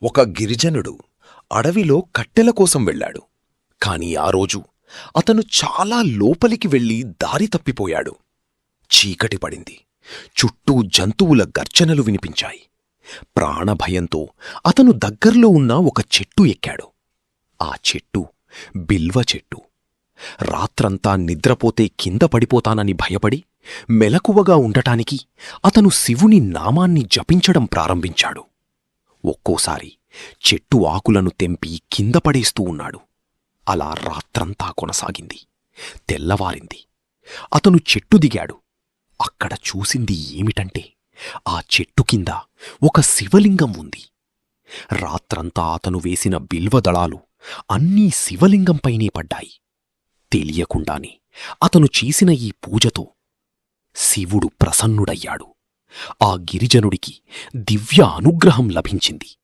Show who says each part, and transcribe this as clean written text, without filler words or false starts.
Speaker 1: ఒక గిరిజనుడు అడవిలో కట్టెల కోసం వెళ్ళాడు. కాని ఆ రోజు అతను చాలా లోపలికి వెళ్లి దారి తప్పిపోయాడు. చీకటి పడింది. చుట్టూ జంతువుల గర్జనలు వినిపించాయి. ప్రాణభయంతో అతను దగ్గర్లో ఉన్న ఒక చెట్టు ఎక్కాడు. ఆ చెట్టు బిల్వ చెట్టు. రాత్రంతా నిద్రపోతే కింద పడిపోతానని భయపడి మెలకువగా ఉండటానికి అతను శివుని నామాన్ని జపించడం ప్రారంభించాడు. ఒక్కోసారి చెట్టు ఆకులను తెంపి కింద పడేస్తూ ఉన్నాడు. అలా రాత్రంతా కొనసాగింది. తెల్లవారింది. అతను చెట్టు దిగాడు. అక్కడ చూసింది ఏమిటంటే ఆ చెట్టు కింద ఒక శివలింగం ఉంది. రాత్రంతా అతను వేసిన బిల్వదళాలు అన్నీ శివలింగంపైనే పడ్డాయి. తెలియకుండానే అతను చేసిన ఈ పూజతో శివుడు ప్రసన్నుడయ్యాడు. ఆ గిరిజనుడికి దివ్య అనుగ్రహం లభించింది.